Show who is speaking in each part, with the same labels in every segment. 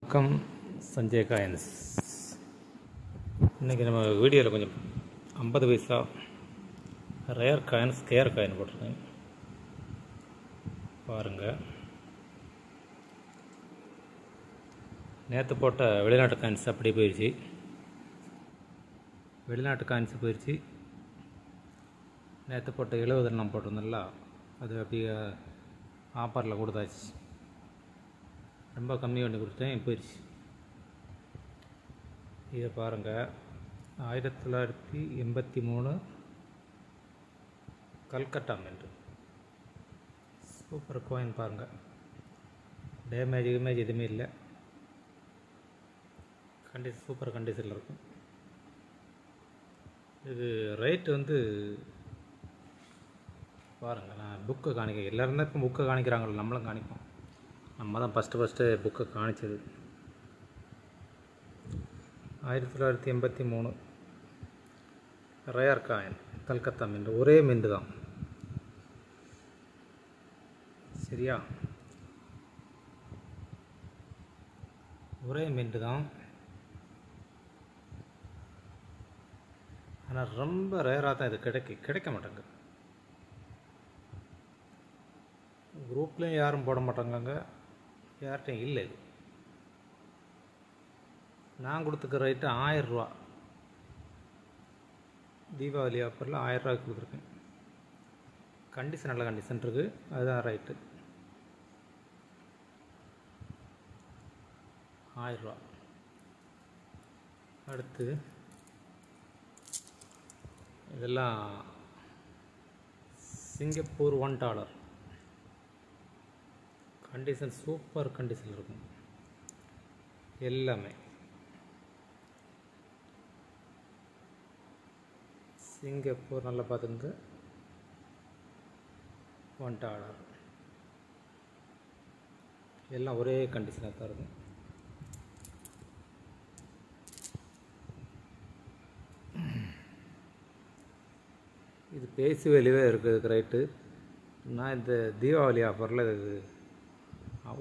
Speaker 1: வணக்கம். சஞ்சய் காயின்ஸ். இன்றைக்கி நம்ம வீடியோவில் கொஞ்சம் 50 பைசா ரேர் காயின், ஸ்கேர் காயின் போட்டிருக்கேன் பாருங்கள். நேற்று போட்ட வெளிநாட்டு காயின்ஸ் அப்படி போயிடுச்சு. வெளிநாட்டு காயின்ஸ் போயிடுச்சு. நேற்று போட்ட 70 நான் போட்டிருந்தேன்ல, அது அப்படியே ஆஃபரில் கொடுத்தாச்சு. ரொம்ப கம்மி பண்ணி கொடுத்தேன், போயிடுச்சு. இதை பாருங்கள். 1983 கல்கட்டா மின்ட். சூப்பர் காயின் பாருங்கள். டேமேஜ் எதுவுமே இல்லை. சூப்பர் கண்டிஷனில் இருக்கும். இது ரேட்டு பாருங்கள். நான் புக்கை காணிக்க எல்லோரும் தான் இப்போ புக்கை காணிக்கிறாங்களோ, நம்மளும் காணிப்போம். நம்ம தான் ஃபஸ்ட்டு புக்கை காணிச்சது. 1983 ரேர் காயின் கல்கத்தா மின்ட். ஒரே மின்ட் தான், சரியா? ஒரே மின்ட் தான். ஆனால் ரொம்ப ரேராக தான் இது கிடைக்க மாட்டேங்க. குரூப்லேயும் யாரும் போட மாட்டாங்க, யார்கிட்டையும் இல்லை. இது நான் கொடுத்துக்க ரேட்டு 1000 ரூபா. தீபாவளி ஆஃபரில் 1000 ரூபாய்க்கு கொடுத்துருக்கேன். கண்டிஷன் நல்ல கண்டிஷன் இருக்குது, அதுதான் ரைட்டு. 1000 ரூபா. அடுத்து இதெல்லாம் சிங்கப்பூர் $1. கண்டிஷன் சூப்பர் கண்டிஷன் இருக்கும் எல்லாமே. சிங்கப்பூர் நல்லா பார்த்துங்க. $1 எல்லாம் ஒரே கண்டிஷனாக தான் இருக்கும். இது பேசி வெளியே இருக்குது ரேட்டு. நான் இந்த தீபாவளி ஆஃபரில் இது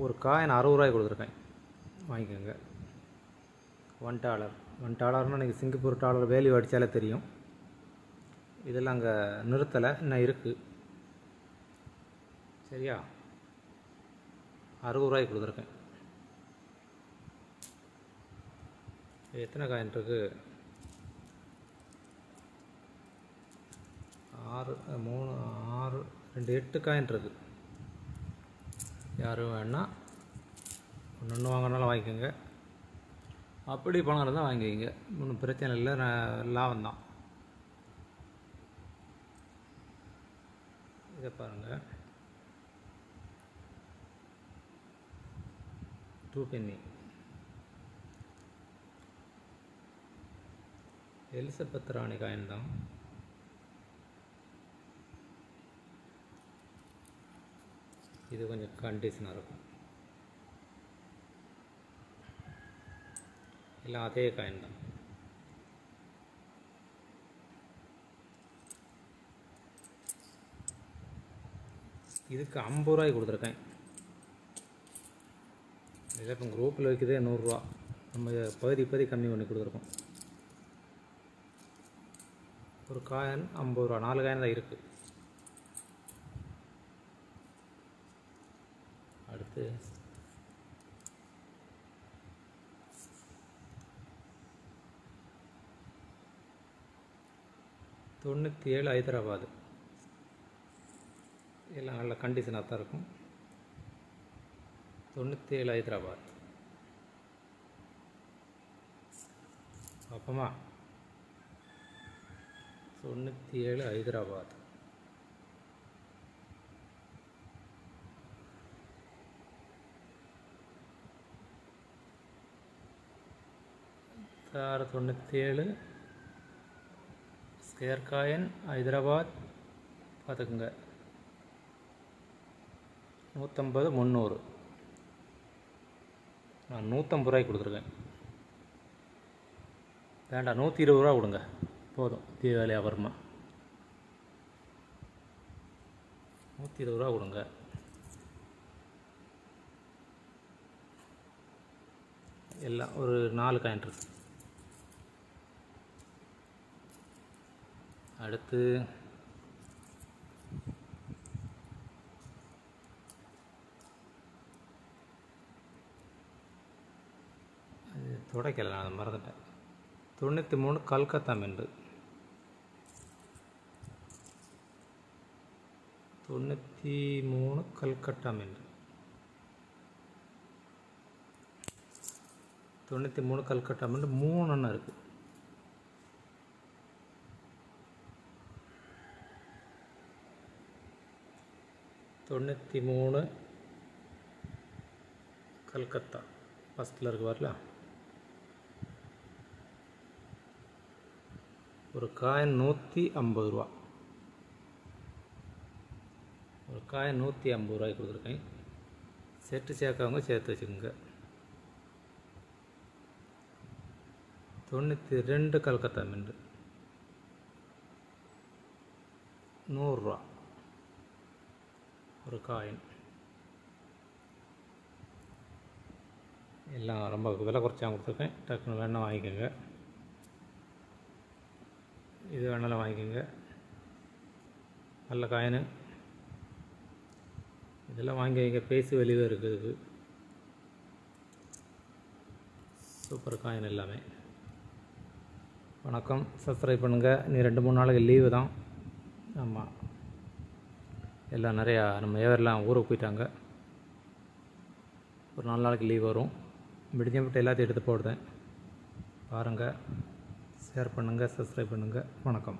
Speaker 1: ஒரு காயின் 60 ரூபாய்க்கு கொடுத்துருக்கேன், வாங்கிக்கோங்க. $1 நீங்கள் சிங்கப்பூர் டாலர் வேல்யூ அடித்தாலே தெரியும். இதெல்லாம் அங்கே நிறுத்தலை, இன்னும் இருக்குது, சரியா? 60 ரூபாய்க்கு கொடுத்துருக்கேன். எத்தனை காயின் இருக்குது? 6 3 6 2 8 காயின் இருக்குது. யாரும் வேணா ஒன்று வாங்கினாலும் வாங்கிக்கோங்க. அப்படி பணம் இருந்தால் வாங்கிக்கிங்க, ஒன்றும் பிரச்சனை இல்லை. லாபம் தான். இதை பாருங்கள். 2 penny எலிசபெத் ராணி காயின் தான். இது கொஞ்சம் கண்டிஷனாக இருக்கும். எல்லாம் அதே காயின் தான். இதுக்கு 50 ரூபாய்க்கு கொடுத்துருக்கேன். இதில் இப்போ குரூப்பில் வைக்கிறதே 100 ரூபா. நம்ம பகுதி கம்மி பண்ணி கொடுத்துருக்கோம். ஒரு காயின் 50 ரூபா. 4 காயின் தான் இருக்குது. அடுத்து $97 ஹைதராபாத். எல்லாம் நல்ல கண்டிஷனாக தான் இருக்கும். 97 ஹைதராபாத். அப்பமா 97 Hyderabad. Sir 97 square coin Hyderabad. பார்த்துக்குங்க. 150 300. நான் 150 ரூபாய்க்கு கொடுத்துருக்கேன். வேண்டாம், 120 ரூபா கொடுங்க போதும். தீபாவளி ஆஃபர்மா 120 ரூபா கொடுங்க. எல்லாம் ஒரு 4 காயின் இருக்குது. அடுத்து அது துடைக்கலை, நான் அதை மறந்துட்டேன். 93 Calcutta mint. 93 Calcutta mint. 93 Calcutta mint 3 எண்ணம் இருக்குது. தொண்ணூற்றி 3 கல்கத்தா ஃபஸ்ட்டில் இருக்கு வரல. ஒரு காயின் 150 ரூபா. ஒரு காயின் 150 ரூபாய்க்கு கொடுத்துருக்கேன். செட்டு சேர்க்கவங்க சேர்த்து வச்சுக்கோங்க. 92 கல்கத்தா மின்ட் 100 ரூபா ஒரு காயின். எல்லாம் ரொம்ப விலை குறைச்சா கொடுத்துருக்கேன். டக்குன்னு வேணால் வாங்கிக்கோங்க. இது வேணாலும் வாங்கிக்கோங்க. நல்ல காயின் இதெல்லாம் வாங்கி வைங்க. பேசு வெளியே இருக்குது. சூப்பர் காயின் எல்லாமே. வணக்கம். சப்ஸ்கிரைப் பண்ணுங்கள். நீ 2-3 நாளைக்கு லீவு தான். ஆமாம், எல்லாம் நிறையா நம்ம ஏவரெலாம் ஊருக்கு போயிட்டாங்க. ஒரு 4 நாளைக்கு லீவ் வரும். முடிஞ்சப்பட்டு எல்லாத்தையும் எடுத்து போடுதேன். பாருங்கள், ஷேர் பண்ணுங்கள், சப்ஸ்கிரைப் பண்ணுங்கள். வணக்கம்.